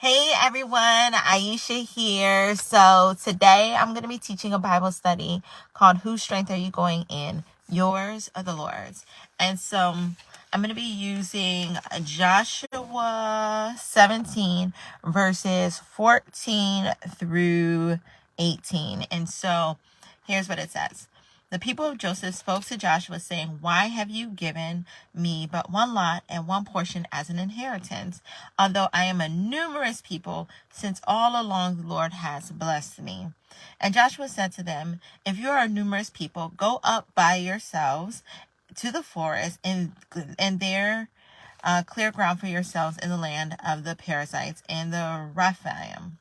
Hey everyone, Aisha here. So today I'm going to be teaching a Bible study called Whose Strength Are You Going In? Yours or the Lord's? And so I'm going to be using Joshua 17 verses 14 through 18. And so here's what it says. The people of Joseph spoke to Joshua, saying, "Why have you given me but one lot and one portion as an inheritance, although I am a numerous people, since all along the Lord has blessed me?" And Joshua said to them, "If you are a numerous people, go up by yourselves to the forest and there clear ground for yourselves in the land of the Perizzites and the Rephaim,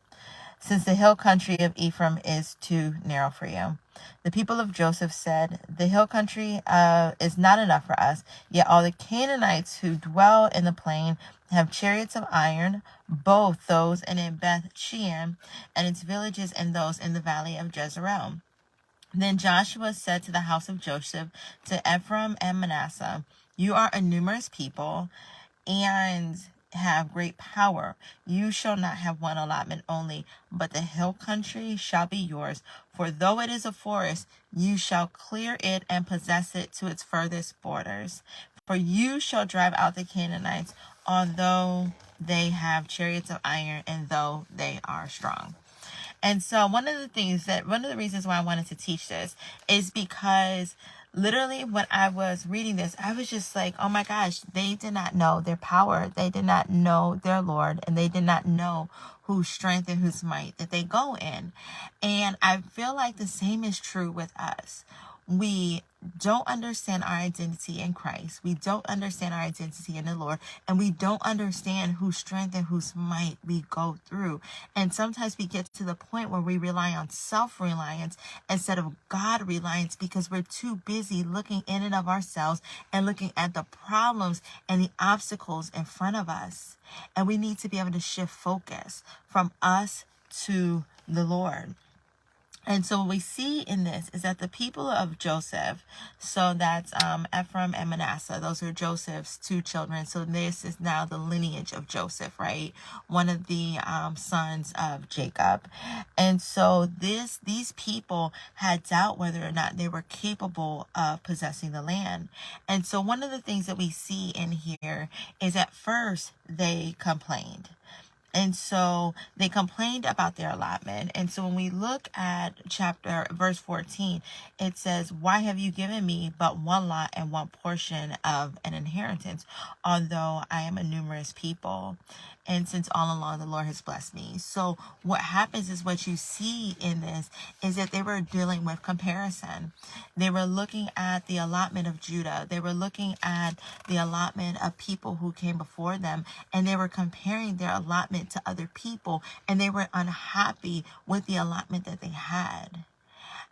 since the hill country of Ephraim is too narrow for you." The people of Joseph said, "The hill country is not enough for us, yet all the Canaanites who dwell in the plain have chariots of iron, both those in Beth Shean and its villages and those in the valley of Jezreel." Then Joshua said to the house of Joseph, to Ephraim and Manasseh, "You are a numerous people and have great power. You shall not have one allotment only, but the hill country shall be yours. For though it is a forest, you shall clear it and possess it to its furthest borders. For you shall drive out the Canaanites, although they have chariots of iron and though they are strong." And so one of the reasons why I wanted to teach this is because literally when I was reading this, I was just like, oh my gosh, they did not know their power. They did not know their Lord, and they did not know whose strength and whose might that they go in. And I feel like the same is true with us. We don't understand our identity in Christ. We don't understand our identity in the Lord. And we don't understand whose strength and whose might we go through. And sometimes we get to the point where we rely on self-reliance instead of God-reliance because we're too busy looking in and of ourselves and looking at the problems and the obstacles in front of us. And we need to be able to shift focus from us to the Lord. And so what we see in this is that the people of Joseph, so that's Ephraim and Manasseh, those are Joseph's two children. So this is now the lineage of Joseph, right? One of the sons of Jacob. And so these people had doubt whether or not they were capable of possessing the land. And so one of the things that we see in here is at first they complained. And so they complained about their allotment. And so when we look at verse 14, it says, "Why have you given me but one lot and one portion of an inheritance, although I am a numerous people? And since all along the Lord has blessed me." So what happens is what you see in this is that they were dealing with comparison. They were looking at the allotment of Judah. They were looking at the allotment of people who came before them, and they were comparing their allotment to other people, and they were unhappy with the allotment that they had.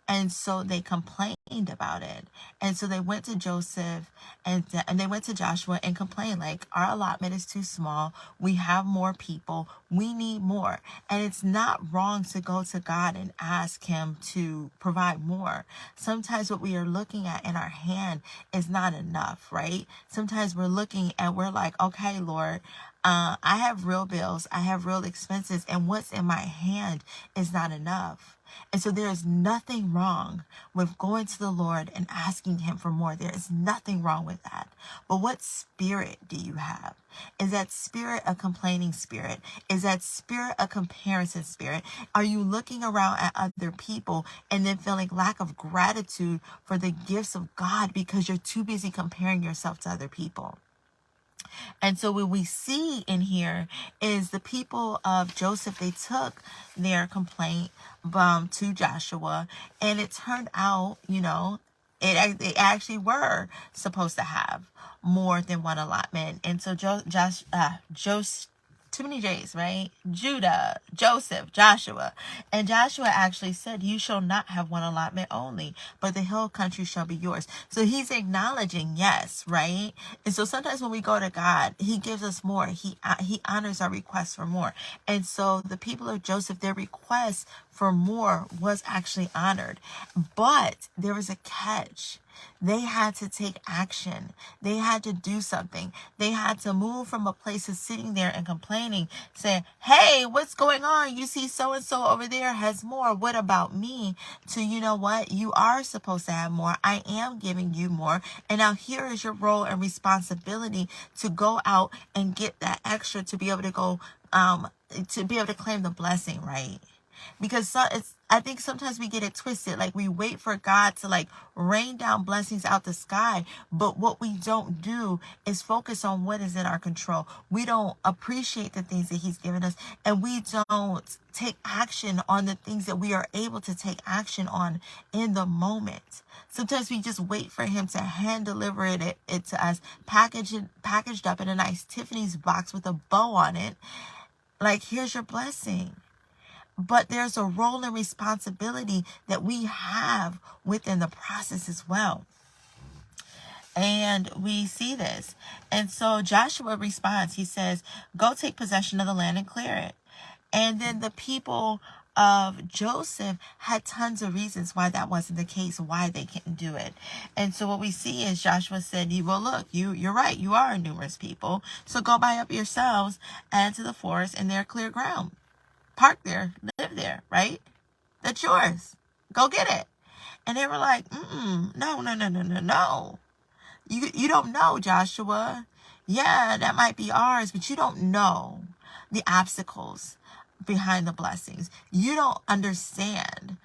And so they complained about it. And so they went to Joseph and they went to Joshua and complained, like, our allotment is too small. We have more people. We need more. And it's not wrong to go to God and ask him to provide more. Sometimes what we are looking at in our hand is not enough, right? Sometimes we're looking and we're like, okay, Lord, I have real bills. I have real expenses. And what's in my hand is not enough. And so there is nothing wrong with going to the Lord and asking him for more. There is nothing wrong with that. But what spirit do you have? Is that spirit a complaining spirit? Is that spirit a comparison spirit? Are you looking around at other people and then feeling lack of gratitude for the gifts of God because you're too busy comparing yourself to other people? And so what we see in here is the people of Joseph, they took their complaint to Joshua, and it turned out, they actually were supposed to have more than one allotment. And so too many J's, right? Judah, Joseph, Joshua. And Joshua actually said, "You shall not have one allotment only, but the hill country shall be yours." So he's acknowledging, yes, right? And so sometimes when we go to God, he gives us more. He honors our requests for more. And so the people of Joseph, their request for more was actually honored. But there was a catch. They had to take action. They had to do something. They had to move from a place of sitting there and complaining, saying, hey, what's going on? You see so-and-so over there has more. What about me? To, you know what? You are supposed to have more. I am giving you more. And now here is your role and responsibility to go out and get that extra to be able to go, to be able to claim the blessing, right? Because I think sometimes we get it twisted. Like, we wait for God to like rain down blessings out the sky. But what we don't do is focus on what is in our control. We don't appreciate the things that he's given us. And we don't take action on the things that we are able to take action on in the moment. Sometimes we just wait for him to hand deliver it to us, packaged up in a nice Tiffany's box with a bow on it. Like, here's your blessing. But there's a role and responsibility that we have within the process as well. And we see this. And so Joshua responds. He says, go take possession of the land and clear it. And then the people of Joseph had tons of reasons why that wasn't the case, why they couldn't do it. And so what we see is Joshua said, well, look, you're right. You are a numerous people. So go buy up yourselves and to the forest and their clear ground. Park there, live there, right? That's yours. Go get it. And they were like, no. You don't know, Joshua. Yeah, that might be ours, but you don't know the obstacles behind the blessings. You don't understand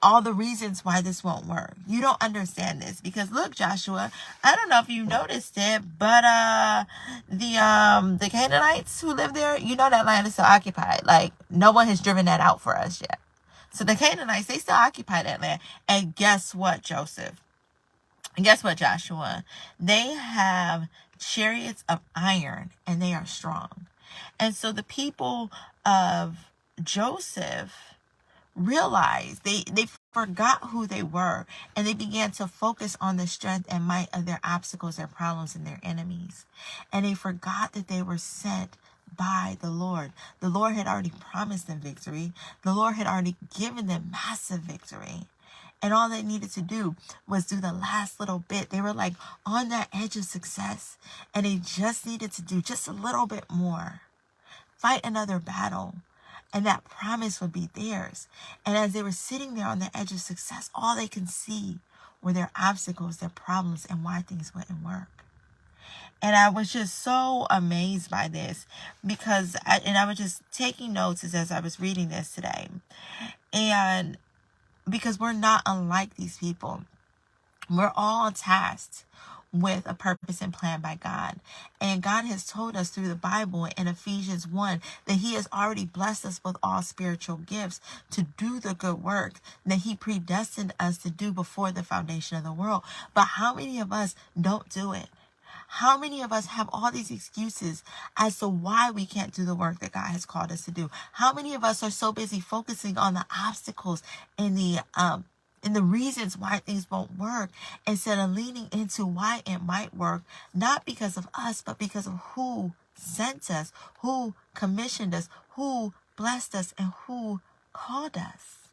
all the reasons why this won't work. You don't understand this because look, Joshua, I don't know if you noticed it, but the Canaanites who live there, you know that land is still occupied. Like, no one has driven that out for us yet. So the Canaanites, they still occupy that land. And guess what, Joseph? And guess what, Joshua? They have chariots of iron and they are strong. And so the people of Joseph realized they forgot who they were, and they began to focus on the strength and might of their obstacles, their problems, and their enemies. And they forgot that they were sent by the Lord. The Lord had already promised them victory. The Lord had already given them massive victory. And all they needed to do was do the last little bit. They were like on that edge of success, and they just needed to do just a little bit more. Fight another battle, and that promise would be theirs. And as they were sitting there on the edge of success, all they could see were their obstacles, their problems, and why things wouldn't work. And I was just so amazed by this because I was just taking notes as I was reading this today. And because we're not unlike these people. We're all tasked with a purpose and plan by God. And God has told us through the Bible in Ephesians 1 that he has already blessed us with all spiritual gifts to do the good work that he predestined us to do before the foundation of the world. But how many of us don't do it? How many of us have all these excuses as to why we can't do the work that God has called us to do? How many of us are so busy focusing on the obstacles and the reasons why things won't work instead of leaning into why it might work, not because of us, but because of who sent us, who commissioned us, who blessed us, and who called us?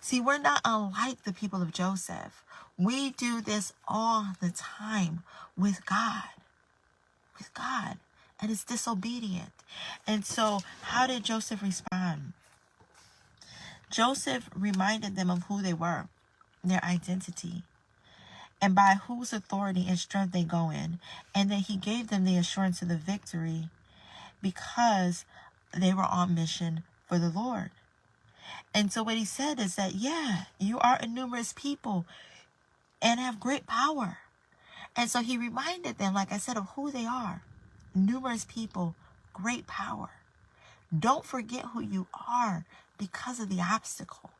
See, we're not unlike the people of Joseph. We do this all the time with God. With God. And it's disobedient. And so how did Joseph respond? Joseph reminded them of who they were, their identity, and by whose authority and strength they go in. And then he gave them the assurance of the victory because they were on mission for the Lord. And so what he said is that, yeah, you are a numerous people and have great power. And so he reminded them, like I said, of who they are. Numerous people, great power. Don't forget who you are because of the obstacle.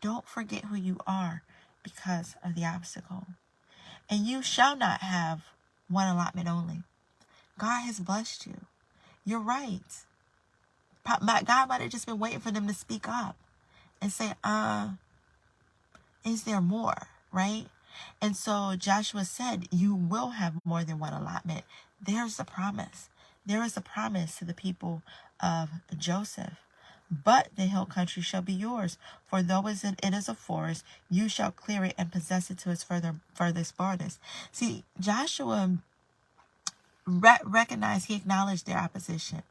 Don't forget who you are because of the obstacle. And you shall not have one allotment only. God has blessed you. You're right. God might have just been waiting for them to speak up and say, is there more, right? And so Joshua said, you will have more than one allotment. There's the promise. There is a promise to the people of Joseph. But the hill country shall be yours, for though it is a forest, you shall clear it and possess it to its furthest borders. See, Joshua recognized, he acknowledged their opposition.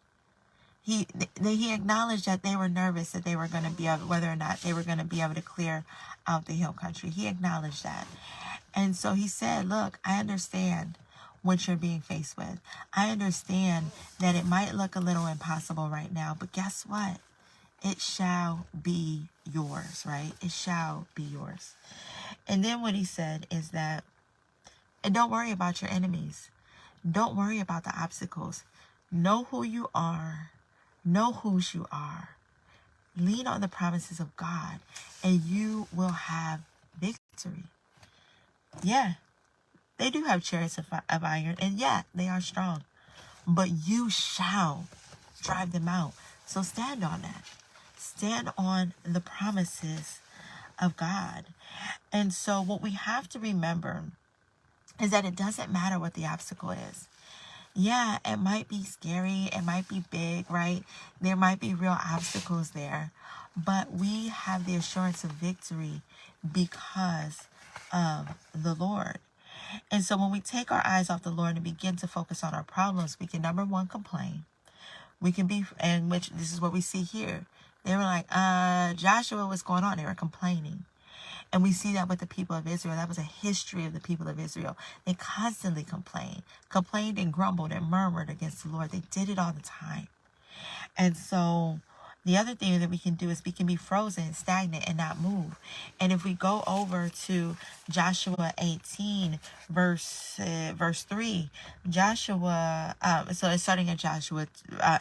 He acknowledged that they were nervous that they were going to be able, whether or not they were going to be able to clear out the hill country. He acknowledged that. And so he said, look, I understand what you're being faced with. I understand that it might look a little impossible right now, but guess what? It shall be yours, right? It shall be yours. And then what he said is that, and don't worry about your enemies. Don't worry about the obstacles. Know who you are. Know whose you are. Lean on the promises of God, and you will have victory. Yeah, they do have chariots of iron, and yeah, they are strong. But you shall drive them out. So stand on that. Stand on the promises of God. And so what we have to remember is that it doesn't matter what the obstacle is. Yeah, it might be scary. It might be big, right? There might be real obstacles there. But we have the assurance of victory because of the Lord. And so when we take our eyes off the Lord and begin to focus on our problems, we can, number one, complain. We can be, and which this is what we see here. They were like, Joshua, what's going on? They were complaining. And we see that with the people of Israel. That was a history of the people of Israel. They constantly complained and grumbled and murmured against the Lord. They did it all the time. And so the other thing that we can do is we can be frozen, stagnant, and not move. And if we go over to Joshua 18, verse 3, Joshua, so it's starting at Joshua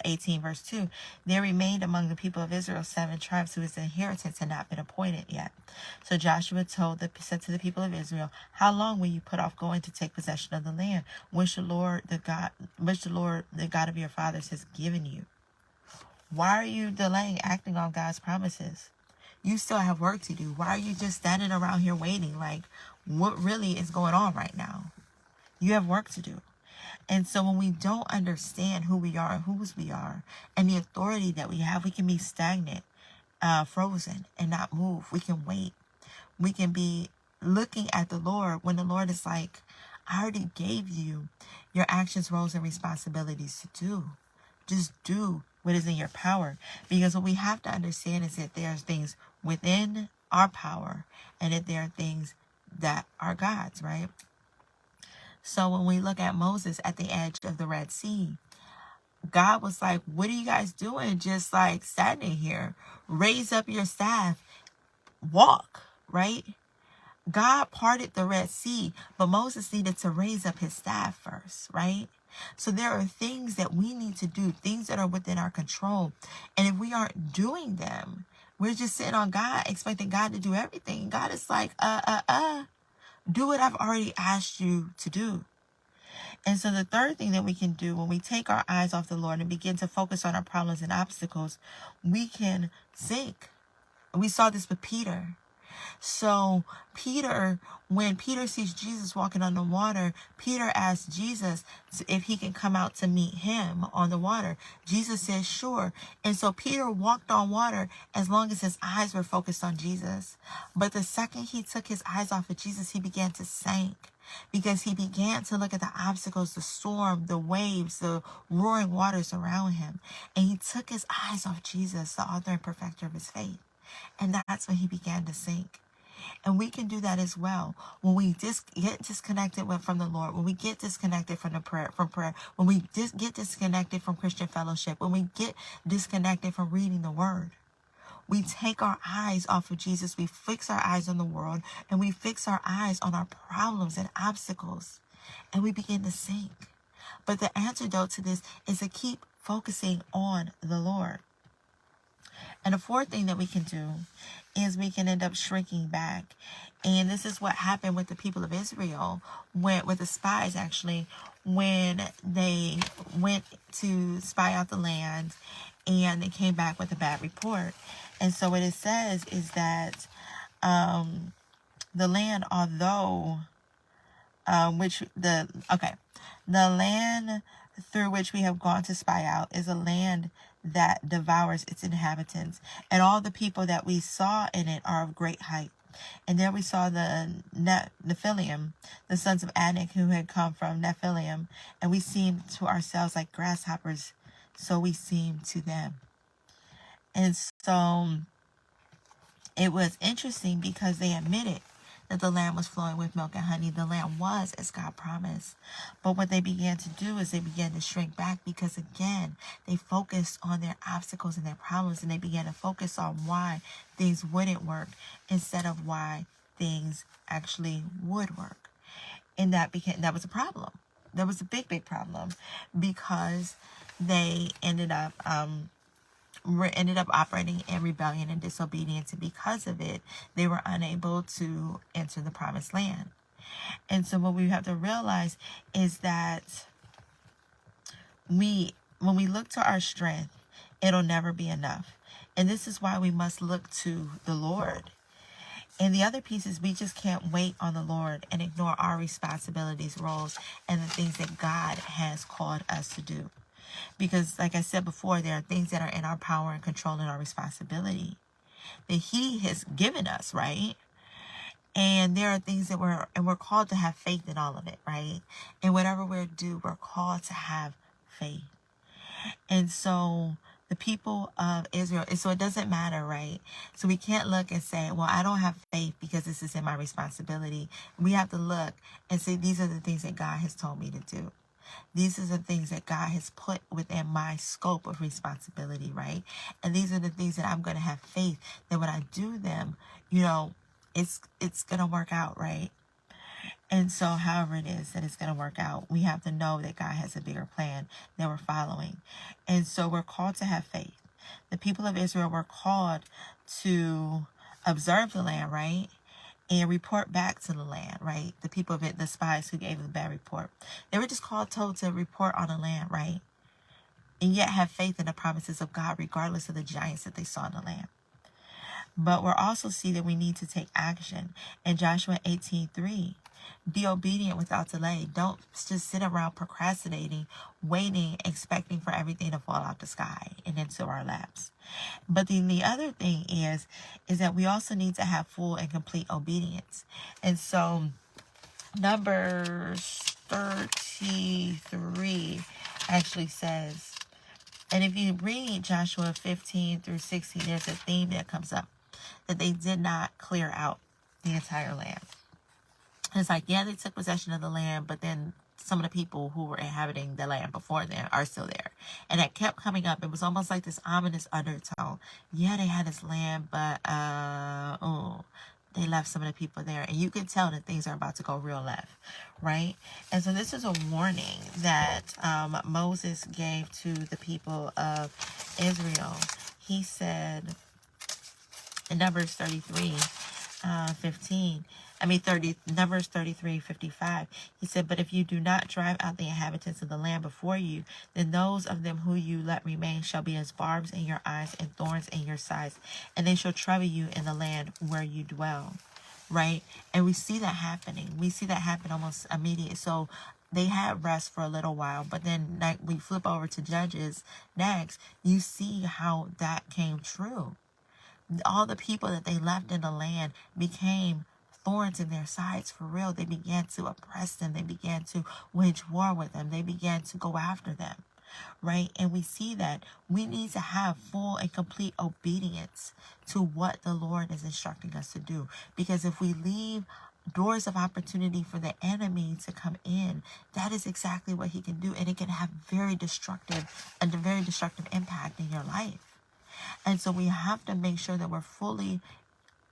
18, verse 2, there remained among the people of Israel 7 tribes whose inheritance had not been appointed yet. So Joshua said to the people of Israel, how long will you put off going to take possession of the land, which the Lord, the God of your fathers, has given you? Why are you delaying acting on God's promises? You still have work to do. Why are you just standing around here waiting? Like, what really is going on right now? You have work to do. And so when we don't understand who we are and whose we are and the authority that we have, we can be stagnant, frozen, and not move. We can wait. We can be looking at the Lord when the Lord is like, I already gave you your actions, roles, and responsibilities to do. Just do what is in your power. Because what we have to understand is that there's things within our power and that there are things that are God's, right? So when we look at Moses at the edge of the Red Sea, God was like, what are you guys doing? Just like standing here. Raise up your staff. Walk, right? God parted the Red Sea, but Moses needed to raise up his staff first, right? So there are things that we need to do, things that are within our control. And if we aren't doing them, we're just sitting on God, expecting God to do everything. God is like, do what I've already asked you to do. And so the third thing that we can do when we take our eyes off the Lord and begin to focus on our problems and obstacles, we can sink. We saw this with Peter. So Peter, when Peter sees Jesus walking on the water, Peter asks Jesus if he can come out to meet him on the water. Jesus says, sure. And so Peter walked on water as long as his eyes were focused on Jesus. But the second he took his eyes off of Jesus, he began to sink. Because he began to look at the obstacles, the storm, the waves, the roaring waters around him. And he took his eyes off Jesus, the author and perfecter of his faith. And that's when he began to sink. And we can do that as well. When we get disconnected from the Lord, when we get disconnected from prayer, when we get disconnected from Christian fellowship, when we get disconnected from reading the Word, we take our eyes off of Jesus. We fix our eyes on the world, and we fix our eyes on our problems and obstacles, and we begin to sink. But the antidote to this is to keep focusing on the Lord. And the fourth thing that we can do is we can end up shrinking back. And this is what happened with the people of Israel, with the spies actually, when they went to spy out the land and they came back with a bad report. And so what it says is that the land, although, the land through which we have gone to spy out is a land that devours its inhabitants, and all the people that we saw in it are of great height. And there we saw the Nephilim, the sons of Anak, who had come from Nephilim, and we seemed to ourselves like grasshoppers, so we seemed to them. And so it was interesting because they admitted that the land was flowing with milk and honey. The land was as God promised. But what they began to do is they began to shrink back because, again, they focused on their obstacles and their problems, and they began to focus on why things wouldn't work instead of why things actually would work. And that was a problem. That was a big, big problem because they ended up operating in rebellion and disobedience, and because of it, they were unable to enter the promised land. And so what we have to realize is that when we look to our strength, it'll never be enough. And this is why we must look to the Lord. And the other piece is we just can't wait on the Lord and ignore our responsibilities, roles, and the things that God has called us to do. Because, like I said before, there are things that are in our power and control and our responsibility that He has given us, right? And there are things that we're called to have faith in all of it, right? And whatever we're called to have faith. And so the people of Israel, so it doesn't matter, right? So we can't look and say, well, I don't have faith because this is in my responsibility. We have to look and say, these are the things that God has told me to do. These are the things that God has put within my scope of responsibility, right? And these are the things that I'm going to have faith that when I do them, it's going to work out, right? And so however it is that it's going to work out, we have to know that God has a bigger plan that we're following. And so we're called to have faith. The people of Israel were called to observe the land, right? And report back to the land, right? The people of it, the spies who gave the bad report. They were just told to report on the land, right? And yet have faith in the promises of God, regardless of the giants that they saw in the land. But we'll also see that we need to take action. In Joshua 18:3, be obedient without delay. Don't just sit around procrastinating, waiting, expecting for everything to fall out the sky and into our laps. But then the other thing is that we also need to have full and complete obedience. And so Numbers 33 actually says, and if you read Joshua 15-16, there's a theme that comes up, that they did not clear out the entire land. It's like, yeah, they took possession of the land, but then some of the people who were inhabiting the land before them are still there. And that kept coming up. It was almost like this ominous undertone. Yeah, they had this land, but they left some of the people there. And you can tell that things are about to go real left, right? And so this is a warning that Moses gave to the people of Israel. He said in Numbers 33:55, he said, but if you do not drive out the inhabitants of the land before you, then those of them who you let remain shall be as barbs in your eyes and thorns in your sides, and they shall trouble you in the land where you dwell. Right? And we see that happening. We see that happen almost immediately. So they had rest for a little while, but then we flip over to Judges next, you see how that came true. All the people that they left in the land became thorns in their sides for real. They began to oppress them. They began to wage war with them. They began to go after them, right? And we see that we need to have full and complete obedience to what the Lord is instructing us to do. Because if we leave doors of opportunity for the enemy to come in, that is exactly what he can do. And it can have a very destructive impact in your life. And so we have to make sure that we're fully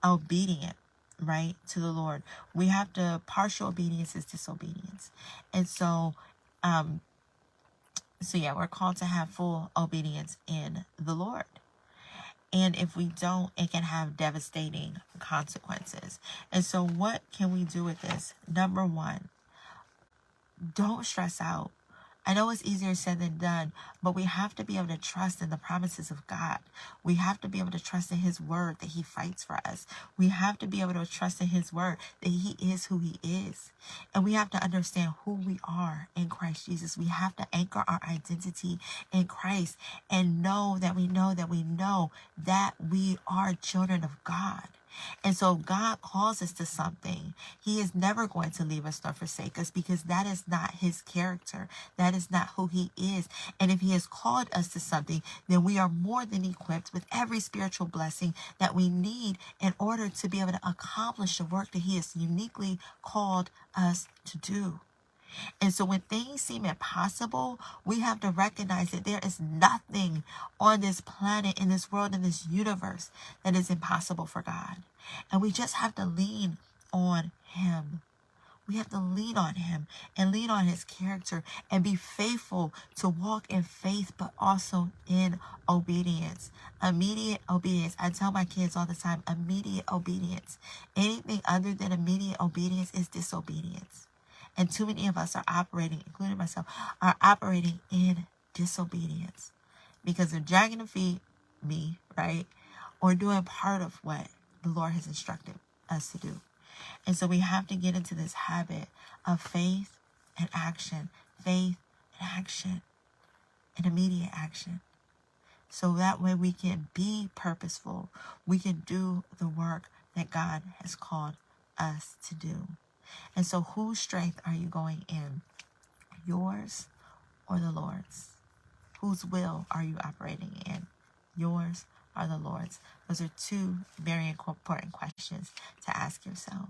obedient, right, to the Lord. We have to, partial obedience is disobedience. And so, we're called to have full obedience in the Lord. And if we don't, it can have devastating consequences. And so what can we do with this? Number one, don't stress out I know it's easier said than done, but we have to be able to trust in the promises of God. We have to be able to trust in his word that he fights for us. We have to be able to trust in his word that he is who he is. And we have to understand who we are in Christ Jesus. We have to anchor our identity in Christ and know that we know that we know that we are children of God. And so God calls us to something. He is never going to leave us nor forsake us, because that is not his character. That is not who he is. And if he has called us to something, then we are more than equipped with every spiritual blessing that we need in order to be able to accomplish the work that he has uniquely called us to do. And so when things seem impossible, we have to recognize that there is nothing on this planet, in this world, in this universe that is impossible for God. And we just have to lean on him. We have to lean on him and lean on his character and be faithful to walk in faith, but also in obedience. Immediate obedience. I tell my kids all the time, immediate obedience. Anything other than immediate obedience is disobedience. And too many of us are operating, including myself, are operating in disobedience because they're dragging their feet, me, right? Or doing part of what the Lord has instructed us to do. And so we have to get into this habit of faith and action, faith and action, and immediate action. So that way we can be purposeful. We can do the work that God has called us to do. And so whose strength are you going in? Yours or the Lord's? Whose will are you operating in? Yours or the Lord's? Those are two very important questions to ask yourself.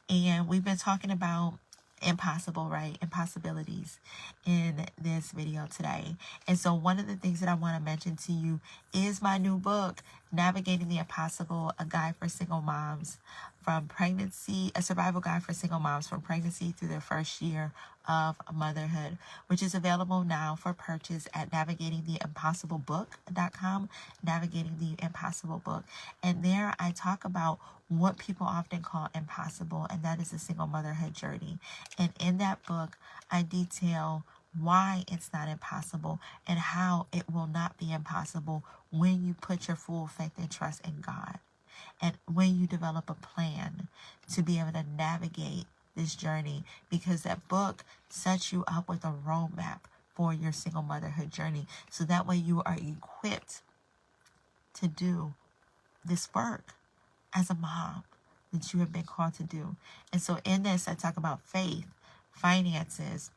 And we've been talking about impossible, right? Impossibilities in this video today. And so one of the things that I want to mention to you is my new book, Navigating the Impossible, a guide for single moms from pregnancy, a survival guide for single moms from pregnancy through their first year of motherhood, which is available now for purchase at navigatingtheimpossiblebook.com, Navigating the Impossible Book. And there I talk about what people often call impossible, and that is a single motherhood journey. And in that book, I detail why it's not impossible and how it will not be impossible when you put your full faith and trust in God. And when you develop a plan to be able to navigate this journey, because that book sets you up with a roadmap for your single motherhood journey. So that way you are equipped to do this work as a mom that you have been called to do. And so in this, I talk about faith, finances,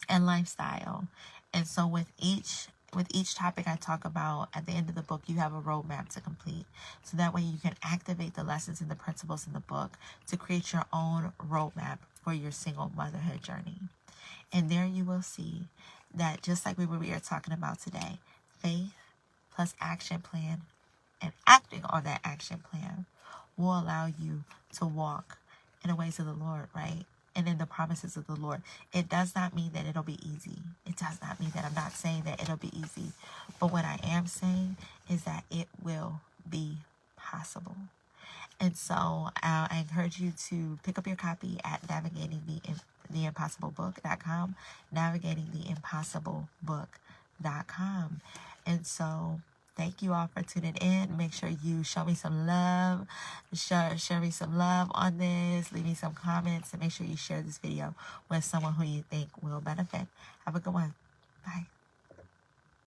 and lifestyle. And so with each topic I talk about, at the end of the book, you have a roadmap to complete. So that way you can activate the lessons and the principles in the book to create your own roadmap for your single motherhood journey. And there you will see that, just like we are talking about today, faith plus action plan and acting on that action plan will allow you to walk in the ways of the Lord, right? And in the promises of the Lord. It does not mean that it'll be easy. It does not mean that. I'm not saying that it'll be easy. But what I am saying is that it will be possible. And so I encourage you to pick up your copy at navigatingtheimpossiblebook.com, navigatingtheimpossiblebook.com. And so thank you all for tuning in. Make sure you show me some love. Show me some love on this. Leave me some comments. And make sure you share this video with someone who you think will benefit. Have a good one. Bye.